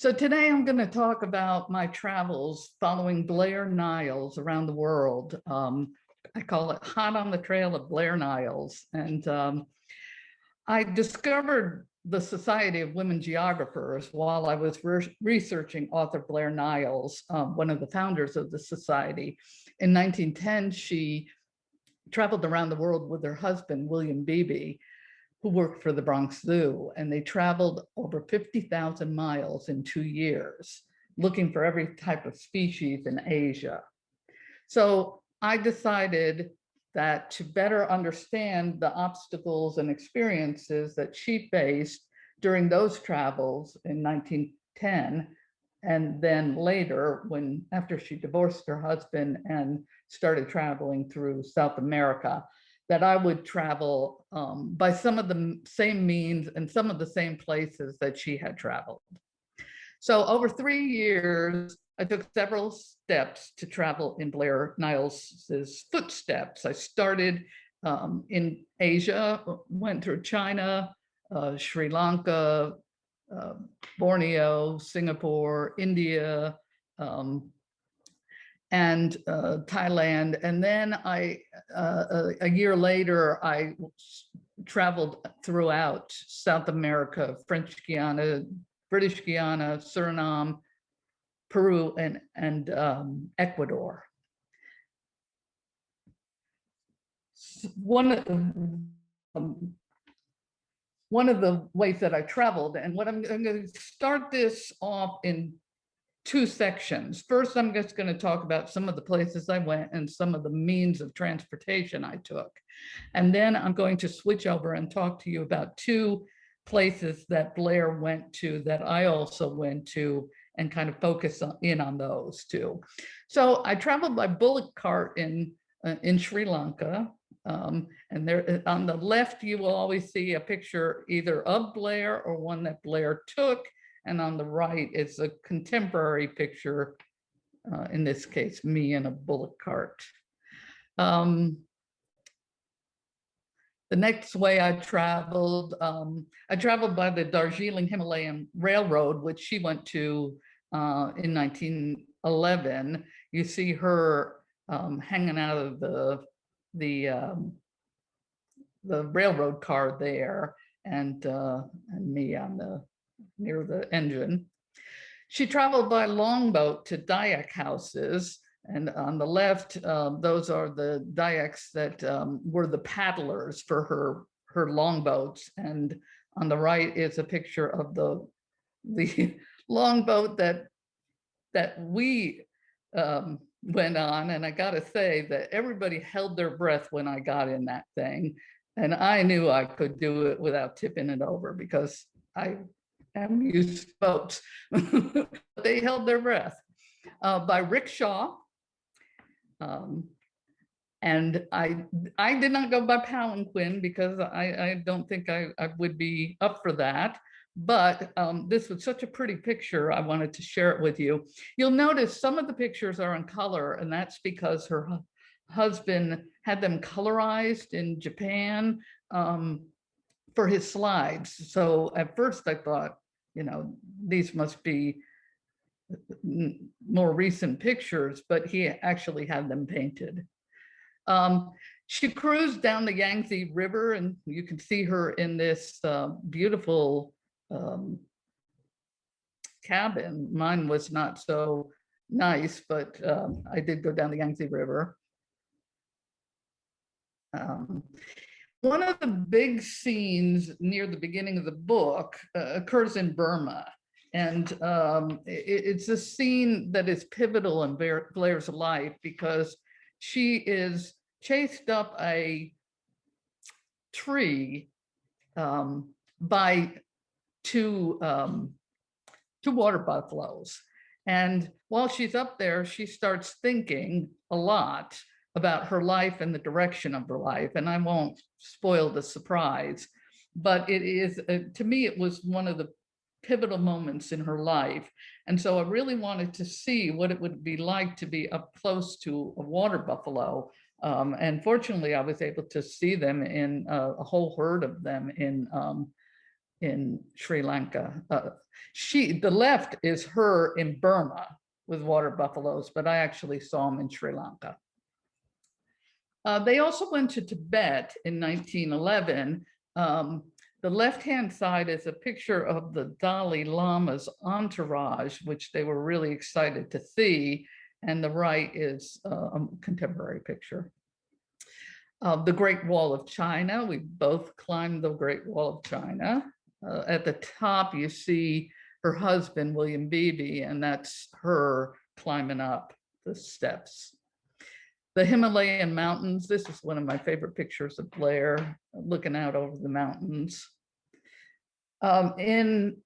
So today I'm going to talk about my travels following Blair Niles around the world. I call it Hot on the Trail of Blair Niles. And I discovered the Society of Women Geographers while I was researching author Blair Niles, one of the founders of the society. In 1910, she traveled around the world with her husband, William Beebe, who worked for the Bronx Zoo, and they traveled over 50,000 miles in 2 years, looking for every type of species in Asia. So I decided that to better understand the obstacles and experiences that she faced during those travels in 1910, and then later, after she divorced her husband and started traveling through South America, that I would travel by some of the same means and some of the same places that she had traveled. So over 3 years, I took several steps to travel in Blair Niles's footsteps. I started in Asia, went through China, Sri Lanka, Borneo, Singapore, India, and Thailand. And then a year later, I traveled throughout South America, French Guiana, British Guiana, Suriname, Peru, and Ecuador. One of the ways that I traveled, and what I'm going to start this off in 2 sections. First, I'm just going to talk about some of the places I went and some of the means of transportation I took. And then I'm going to switch over and talk to you about 2 places that Blair went to that I also went to, and kind of focus in on those 2. So I traveled by Bullock cart in Sri Lanka. And there on the left, you will always see a picture either of Blair or one that Blair took. And on the right, it's a contemporary picture, in this case, me in a Bullock cart. The next way I traveled by the Darjeeling Himalayan Railroad, which she went to in 1911. You see her hanging out of the railroad car there, and me on near the engine. She traveled by longboat to Dyak houses, and on the left, those are the Dyaks that were the paddlers for her longboats, and on the right is a picture of the longboat that we went on. And I got to say that everybody held their breath when I got in that thing, and I knew I could do it without tipping it over because I am used to boats. They held their breath. By rickshaw, and I did not go by palanquin because I don't think I would be up for that. But this was such a pretty picture, I wanted to share it with you. You'll notice some of the pictures are in color, and that's because her husband had them colorized in Japan for his slides. So at first I thought, these must be more recent pictures, but he actually had them painted. She cruised down the Yangtze River, and you can see her in this beautiful cabin. Mine was not so nice, but I did go down the Yangtze River. One of the big scenes near the beginning of the book occurs in Burma. And it's a scene that is pivotal in Blair's life because she is chased up a tree by 2 2 water buffaloes. And while she's up there, she starts thinking a lot about her life and the direction of her life. And I won't spoil the surprise, but it is, to me, it was one of the pivotal moments in her life. And so I really wanted to see what it would be like to be up close to a water buffalo. And fortunately, I was able to see them in a whole herd of them in Sri Lanka. The left is her in Burma with water buffaloes, but I actually saw them in Sri Lanka. They also went to Tibet in 1911. The left-hand side is a picture of the Dalai Lama's entourage, which they were really excited to see. And the right is a contemporary picture. The Great Wall of China, we both climbed the Great Wall of China. At the top, you see her husband, William Beebe, and that's her climbing up the steps. The Himalayan Mountains, this is one of my favorite pictures of Blair, looking out over the mountains. In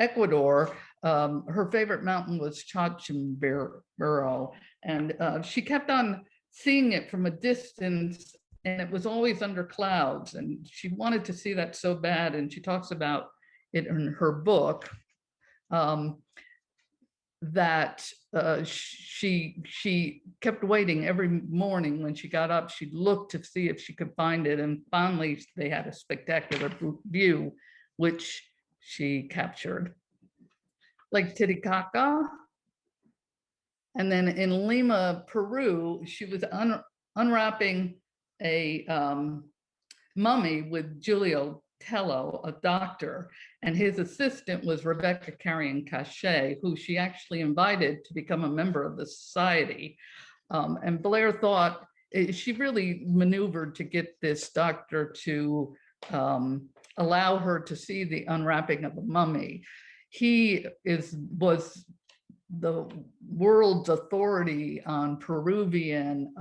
Ecuador, her favorite mountain was Chachimbiro, and she kept on seeing it from a distance, and it was always under clouds, and she wanted to see that so bad, and she talks about it in her book, that she kept waiting every morning. When she got up, she'd look to see if she could find it, and finally they had a spectacular view, which she captured. Lake Titicaca. And then in Lima, Peru, she was unwrapping a mummy with Julio, Tello, a doctor, and his assistant was Rebeca carrying Cachot, who she actually invited to become a member of the society. And Blair thought she really maneuvered to get this doctor to allow her to see the unwrapping of a mummy. He was the world's authority on Peruvian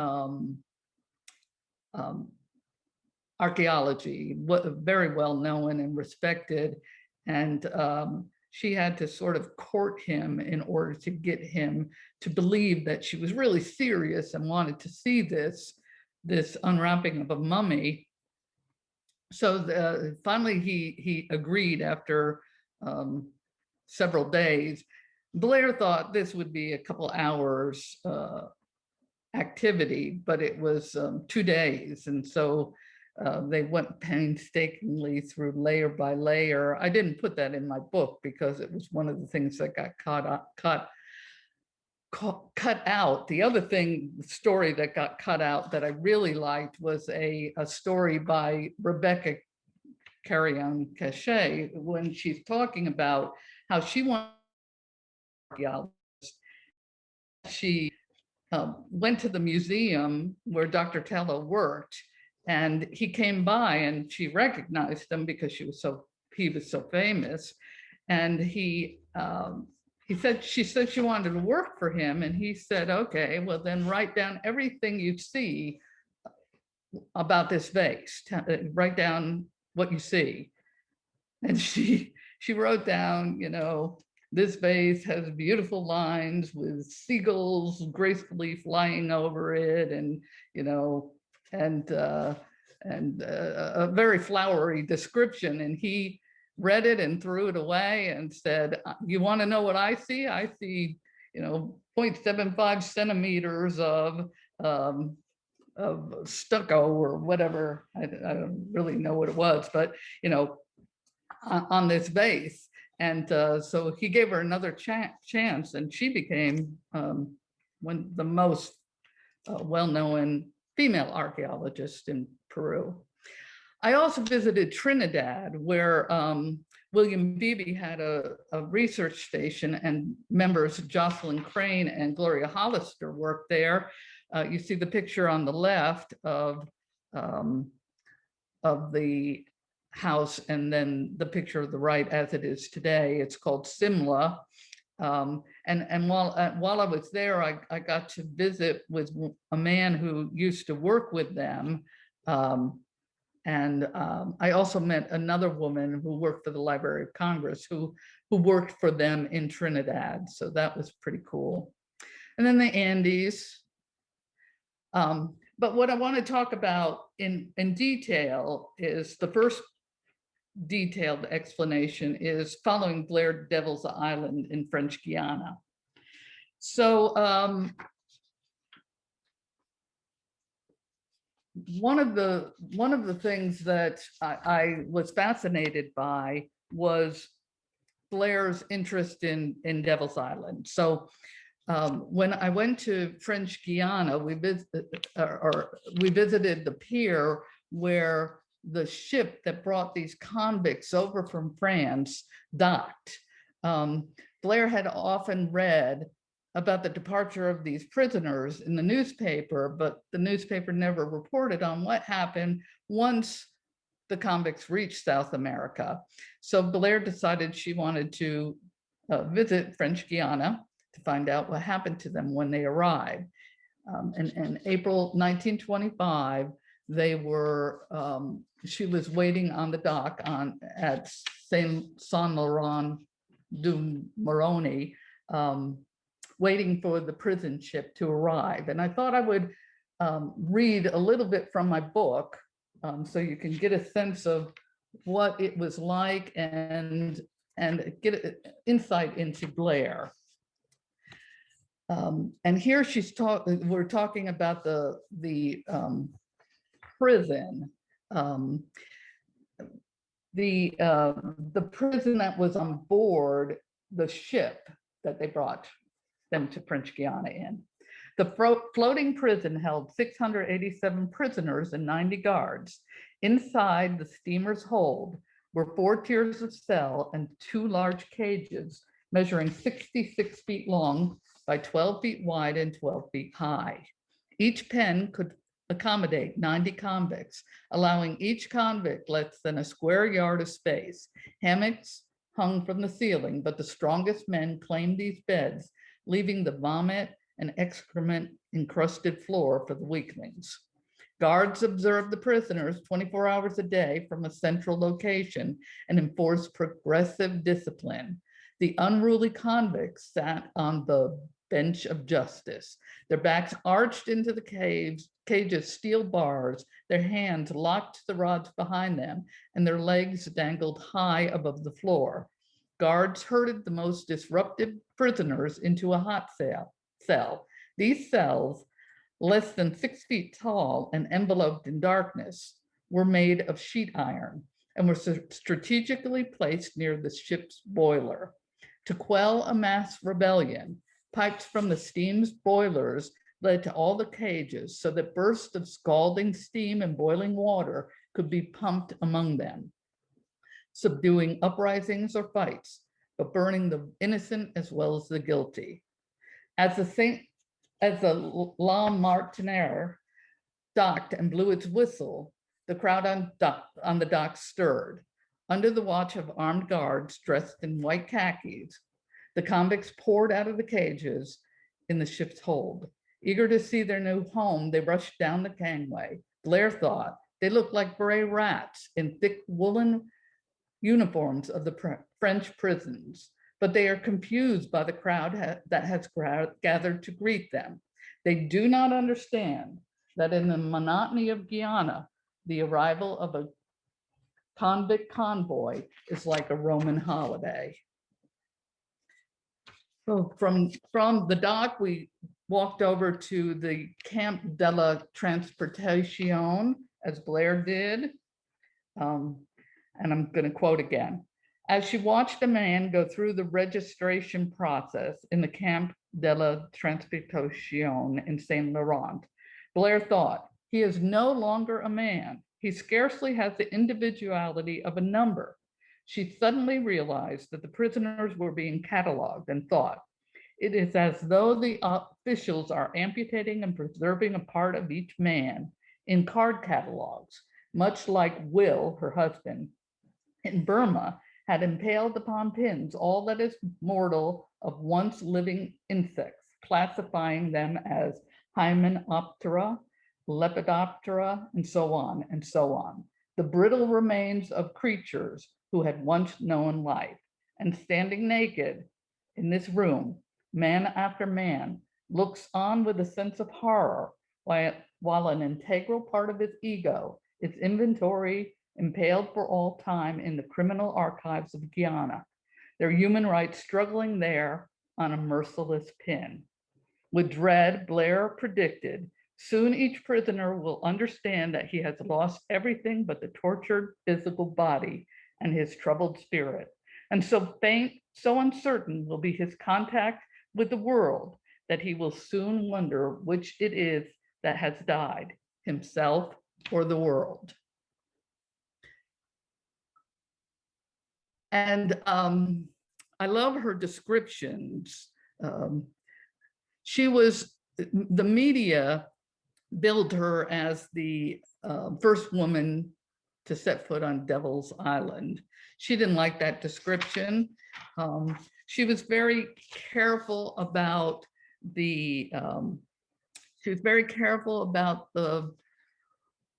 archaeology, very well known and respected. And she had to sort of court him in order to get him to believe that she was really serious and wanted to see this unwrapping of a mummy. So finally he agreed after several days. Blair thought this would be a couple hours activity, but it was 2 days. And so they went painstakingly through layer by layer. I didn't put that in my book because it was one of the things that got cut out. The other story that got cut out that I really liked was a story by Rebeca Carrión Cachet, when she's talking about how she wanted archaeologist. She went to the museum where Dr. Tello worked, and he came by and she recognized him because he was so famous. And she said she wanted to work for him, and he said, okay, well then write down everything you see about this vase. Write down what you see. And she wrote down, this vase has beautiful lines with seagulls gracefully flying over it, and a very flowery description. And he read it and threw it away and said, you want to know what I see? I see, 0.75 centimeters of stucco or whatever. I don't really know what it was, but on this vase. And so he gave her another chance, and she became one of the most well-known female archaeologists in Peru. I also visited Trinidad, where William Beebe had a research station, and members Jocelyn Crane and Gloria Hollister worked there. You see the picture on the left of the house, and then the picture of the right as it is today. It's called Simla. And while I was there, I got to visit with a man who used to work with them. And I also met another woman who worked for the Library of Congress who worked for them in Trinidad. So that was pretty cool. And then the Andes. But what I want to talk about in detail is the first detailed explanation is following Blair Devil's Island in French Guiana. So one of the things that I was fascinated by was Blair's interest in Devil's Island. So when I went to French Guiana, we visited the pier where the ship that brought these convicts over from France docked. Blair had often read about the departure of these prisoners in the newspaper, but the newspaper never reported on what happened once the convicts reached South America. So Blair decided she wanted to visit French Guiana to find out what happened to them when they arrived. And in April 1925, they were, she was waiting on the dock at Saint Laurent du Maroni, waiting for the prison ship to arrive. And I thought I would read a little bit from my book so you can get a sense of what it was like and get insight into Blair. And here we're talking about the prison. The prison that was on board the ship that they brought them to French Guiana in. The floating prison held 687 prisoners and 90 guards. Inside the steamer's hold were 4 tiers of cell and 2 large cages measuring 66 feet long by 12 feet wide and 12 feet high. Each pen could accommodate 90 convicts, allowing each convict less than a square yard of space. Hammocks hung from the ceiling, but the strongest men claimed these beds, leaving the vomit and excrement encrusted floor for the weaklings. Guards observed the prisoners 24 hours a day from a central location and enforced progressive discipline. The unruly convicts sat on the bench of justice, their backs arched into the cage's steel bars, their hands locked to the rods behind them, and their legs dangled high above the floor. Guards herded the most disruptive prisoners into a hot cell. These cells, less than 6 feet tall and enveloped in darkness, were made of sheet iron and were strategically placed near the ship's boiler. To quell a mass rebellion, pipes from the steam's boilers led to all the cages so that bursts of scalding steam and boiling water could be pumped among them, subduing uprisings or fights, but burning the innocent as well as the guilty. As the La Martiniere docked and blew its whistle, the crowd on the dock stirred. Under the watch of armed guards dressed in white khakis, the convicts poured out of the cages in the ship's hold. Eager to see their new home, they rushed down the gangway. Blair thought they looked like gray rats in thick woolen uniforms of the French prisons, but they are confused by the crowd that has gathered to greet them. They do not understand that in the monotony of Guiana, the arrival of a convict convoy is like a Roman holiday. So from the dock, we walked over to the Camp de la Transportation, as Blair did. And I'm going to quote again. As she watched a man go through the registration process in the Camp de la Transportation in Saint Laurent, Blair thought, he is no longer a man. He scarcely has the individuality of a number. She suddenly realized that the prisoners were being cataloged and thought, it is as though the officials are amputating and preserving a part of each man in card catalogs, much like Will, her husband, in Burma, had impaled upon pins all that is mortal of once living insects, classifying them as Hymenoptera, Lepidoptera, and so on and so on. the brittle remains of creatures who had once known life. And standing naked in this room, man after man looks on with a sense of horror while an integral part of his ego, its inventory impaled for all time in the criminal archives of Guiana, their human rights struggling there on a merciless pin. With dread, Blair predicted, soon each prisoner will understand that he has lost everything but the tortured physical body and his troubled spirit. And so faint, so uncertain will be his contact with the world that he will soon wonder which it is that has died, himself or the world. And I love her descriptions. The media billed her as the first woman to set foot on Devil's Island. She didn't like that description. She was very careful about the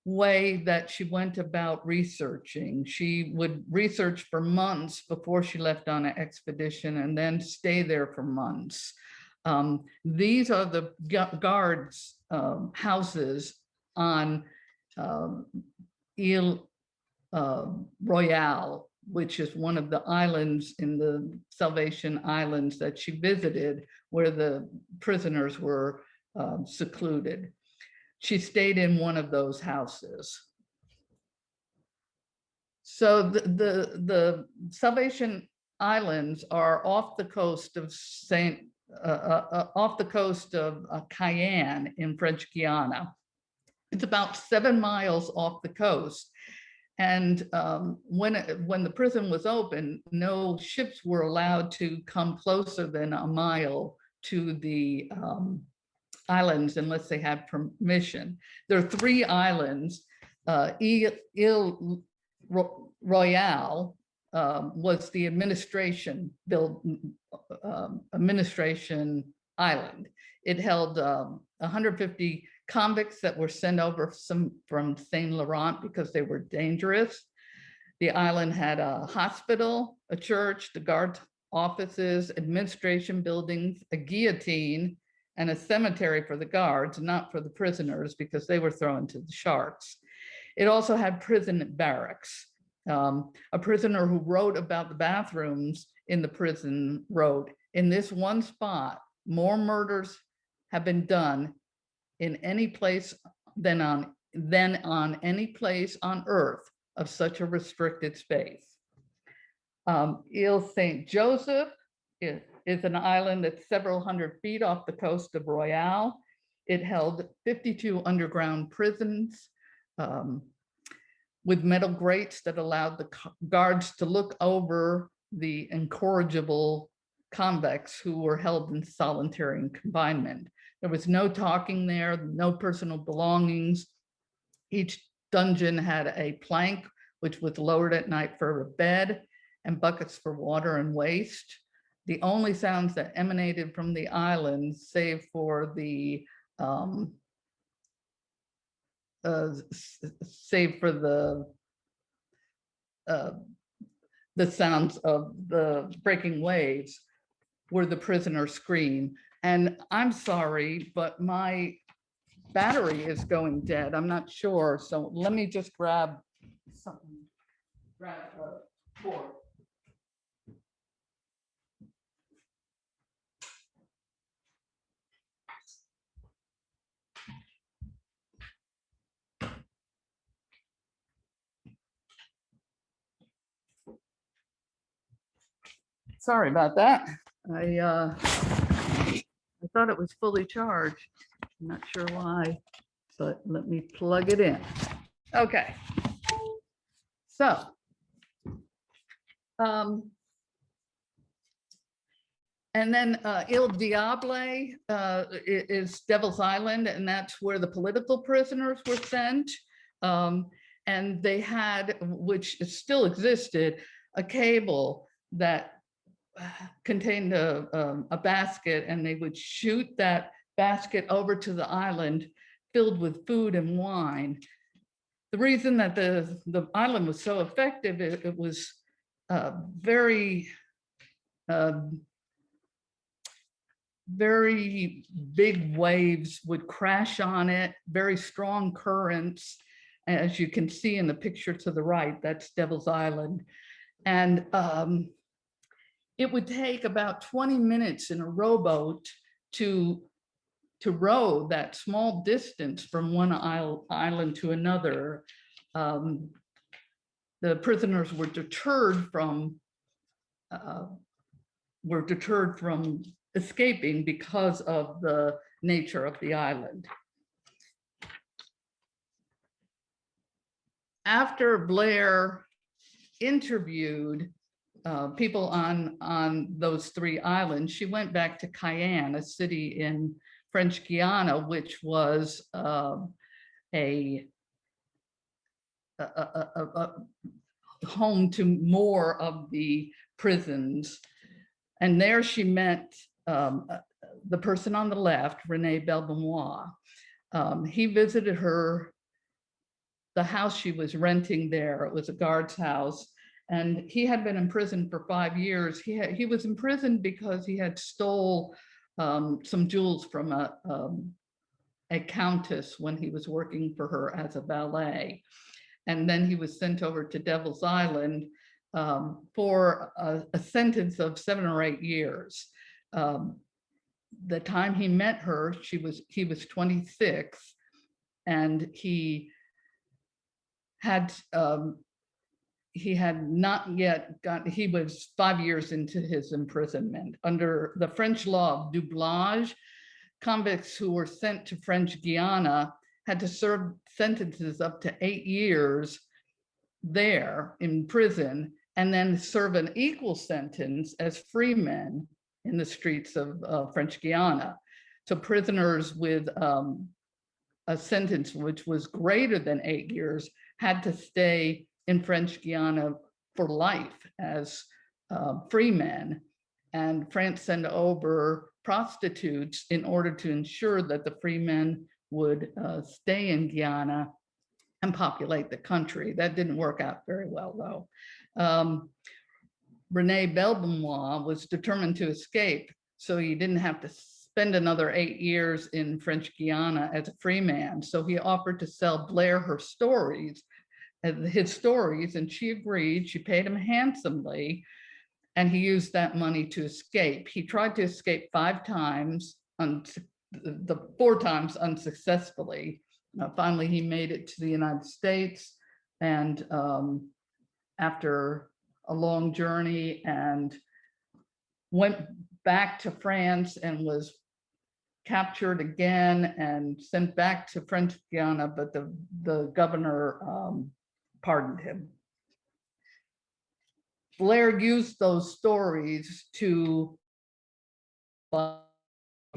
way that she went about researching. She would research for months before she left on an expedition and then stay there for months. These are the guards' houses on Ile Royale, which is one of the islands in the Salvation Islands that she visited, where the prisoners were secluded. She stayed in one of those houses. So the Salvation Islands are off the coast of Carrión in French Guiana. It's about 7 miles off the coast. And when the prison was open, no ships were allowed to come closer than a mile to the islands unless they had permission. There are 3 islands. Ile Royale was the administration island. It held 150 convicts that were sent over from Saint Laurent because they were dangerous. The island had a hospital, a church, the guard offices, administration buildings, a guillotine, and a cemetery for the guards, not for the prisoners because they were thrown to the sharks. It also had prison barracks. A prisoner who wrote about the bathrooms in the prison wrote, "In this one spot, more murders have been done in any place than on any place on earth of such a restricted space." Ile Saint Joseph is an island that's several hundred feet off the coast of Royale. It held 52 underground prisons with metal grates that allowed the guards to look over the incorrigible convicts who were held in solitary confinement. There was no talking there, no personal belongings. Each dungeon had a plank, which was lowered at night for a bed, and buckets for water and waste. The only sounds that emanated from the island, save for the sounds of the breaking waves, were the prisoner scream. And I'm sorry, but my battery is going dead. I'm not sure. So let me just grab something, grab a cord. Sorry about that. I thought it was fully charged. I'm not sure why, but let me plug it in. Okay. So, and then Ile Diable is Devil's Island, and that's where the political prisoners were sent. And they had, which still existed, a cable that contained a basket, and they would shoot that basket over to the island filled with food and wine. The reason that the island was so effective, it was very, very big waves would crash on it, very strong currents. As you can see in the picture to the right, that's Devil's Island. And it would take about 20 minutes in a rowboat to row that small distance from one island to another. The prisoners were deterred from escaping because of the nature of the island. After Blair interviewed people on those 3 islands, she went back to Carrión, a city in French Guiana, which was a home to more of the prisons. And there she met the person on the left, René Belbenois. He visited her, the house she was renting there. It was a guard's house. And he had been in prison for 5 years. He was imprisoned because he had stole some jewels from a countess when he was working for her as a valet. And then he was sent over to Devil's Island for a sentence of 7 or 8 years. The time he met her, he was 26, and he had not yet got, he was 5 years into his imprisonment. Under the French law of doublage, convicts who were sent to French Guiana had to serve sentences up to 8 years there in prison, and then serve an equal sentence as free men in the streets of French Guiana. So prisoners with a sentence which was greater than 8 years had to stay in French Guiana for life as free men. And France sent over prostitutes in order to ensure that the free men would stay in Guiana and populate the country. That didn't work out very well, though. René Belbenois was determined to escape, so he didn't have to spend another 8 years in French Guiana as a free man. So he offered to sell Blair her stories, his stories, and she agreed. She paid him handsomely, and he used that money to escape. He tried to escape 5 times, the 4 times unsuccessfully. Finally, he made it to the United States, and after a long journey, and went back to France and was captured again and sent back to French Guiana, but the governor pardoned him. Blair used those stories to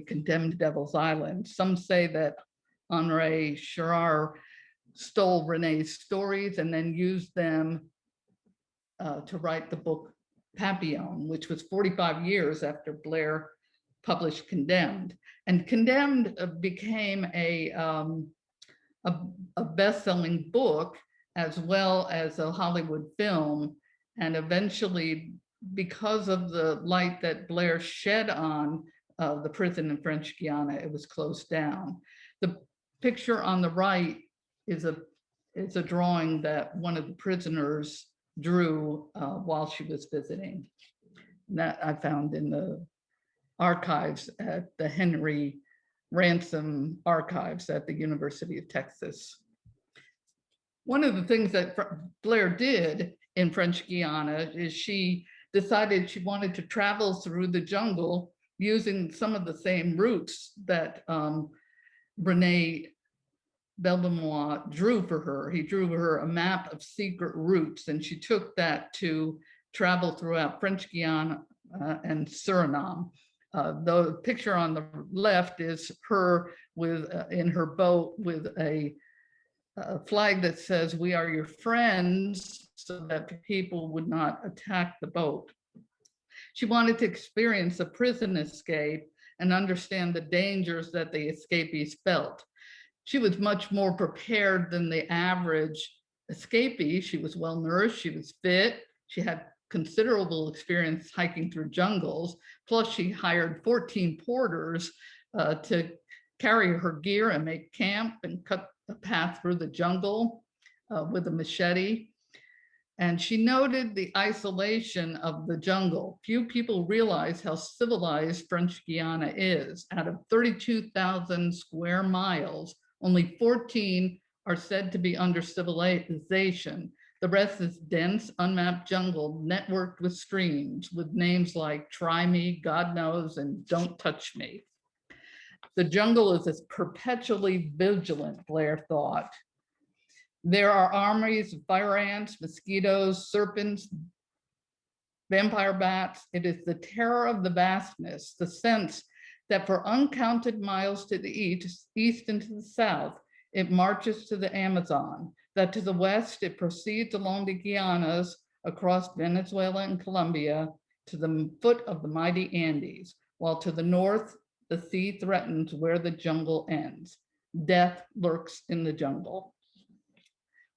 condemn Devil's Island. Some say that Henri Chouard stole René's stories and then used them to write the book Papillon, which was 45 years after Blair published Condemned. And Condemned became a best-selling book as well as a Hollywood film. And eventually, because of the light that Blair shed on the prison in French Guiana, it was closed down. The picture on the right is a drawing that one of the prisoners drew while she was visiting. And that I found in the archives at the Henry Ransom Archives at the University of Texas. One of the things that Blair did in French Guiana is she decided she wanted to travel through the jungle using some of the same routes that René Belbenois drew for her. He drew her a map of secret routes, and she took that to travel throughout French Guiana and Suriname. The picture on the left is her with in her boat with a flag that says, "We are your friends," so that people would not attack the boat. She wanted to experience a prison escape and understand the dangers that the escapees felt. she was much more prepared than the average escapee. She was well nourished, she was fit, she had considerable experience hiking through jungles. Plus, she hired 14 porters to carry her gear and make camp and cut a path through the jungle with a machete. And she noted the isolation of the jungle. Few people realize how civilized French Guiana is. Out of 32,000 square miles, only 14 are said to be under civilization. The rest is dense, unmapped jungle networked with streams with names like Try Me, God Knows, and Don't Touch Me. The jungle is as perpetually vigilant, Blair thought. There are armies of fire ants, mosquitoes, serpents, vampire bats. It is the terror of the vastness, the sense that for uncounted miles to the east and to the south, it marches to the Amazon, that to the west, it proceeds along the Guianas, across Venezuela and Colombia, to the foot of the mighty Andes, while to the north, the sea threatens where the jungle ends. Death lurks in the jungle.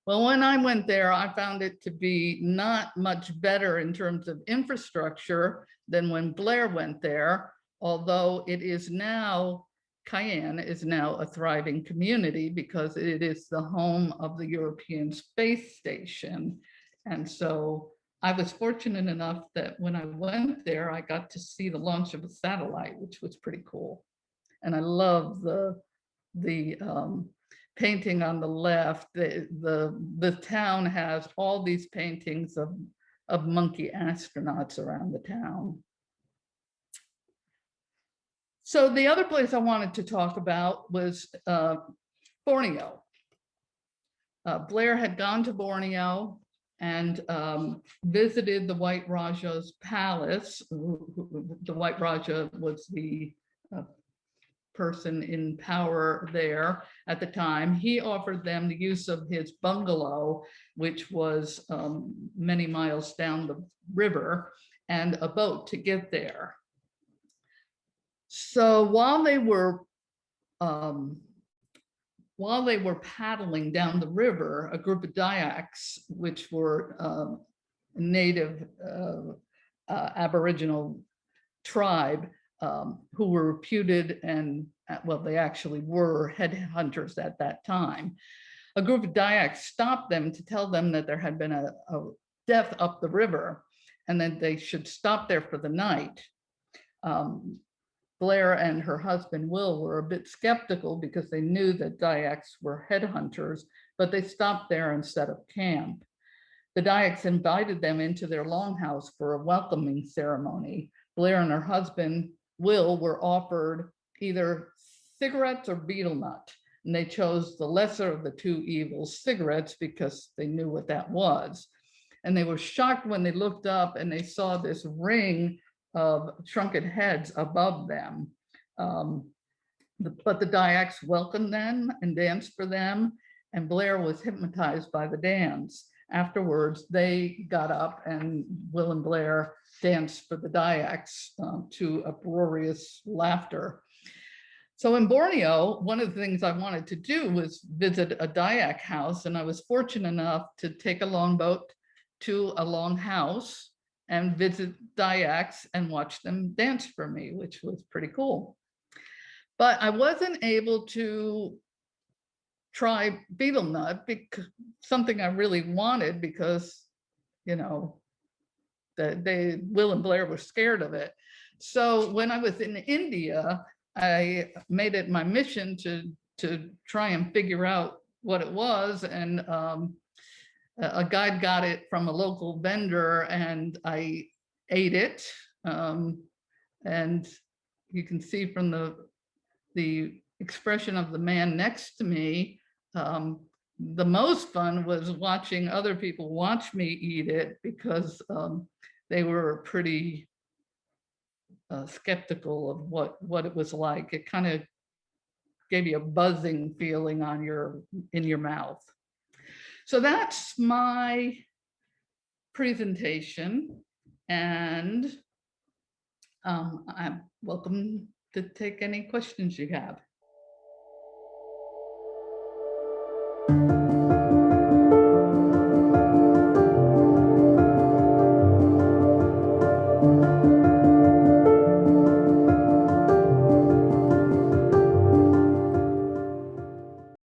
Well, when I went there, I found it to be not much better in terms of infrastructure than when Blair went there, although it is now, Cayenne is now a thriving community because it is the home of the European Space Station. And so I was fortunate enough that when I went there, I got to see the launch of a satellite, which was pretty cool. And I love the painting on the left. The town has all these paintings of monkey astronauts around the town. So the other place I wanted to talk about was Borneo. Blair had gone to Borneo and visited the White Rajah's palace. The White Rajah was the person in power there at the time. He offered them the use of his bungalow, which was many miles down the river, and a boat to get there. So while they were paddling down the river, a group of Dyaks, which were native Aboriginal tribe, who were reputed and, well, they actually were headhunters at that time. A group of Dyaks stopped them to tell them that there had been a death up the river and that they should stop there for the night. Blair and her husband, Will, were a bit skeptical because they knew that Dyaks were headhunters, but they stopped there and set up camp. The Dyaks invited them into their longhouse for a welcoming ceremony. Blair and her husband, Will, were offered either cigarettes or betel nut, and they chose the lesser of the two evils, cigarettes, because they knew what that was. And they were shocked when they looked up and they saw this ring of shrunken heads above them. But the Dyaks welcomed them and danced for them, and Blair was hypnotized by the dance. Afterwards, they got up and Will and Blair danced for the Dyaks to uproarious laughter. So in Borneo, one of the things I wanted to do was visit a Dyak house, and I was fortunate enough to take a longboat to a longhouse and visit Dyaks and watch them dance for me, which was pretty cool. But I wasn't able to try betel nut, because something I really wanted, because, you know, Will and Blair were scared of it. So when I was in India, I made it my mission to try and figure out what it was, and a guide got it from a local vendor, and I ate it. And you can see from the expression of the man next to me, the most fun was watching other people watch me eat it, because they were pretty skeptical of what it was like. It kind of gave you a buzzing feeling in your mouth. So that's my presentation, and I'm welcome to take any questions you have.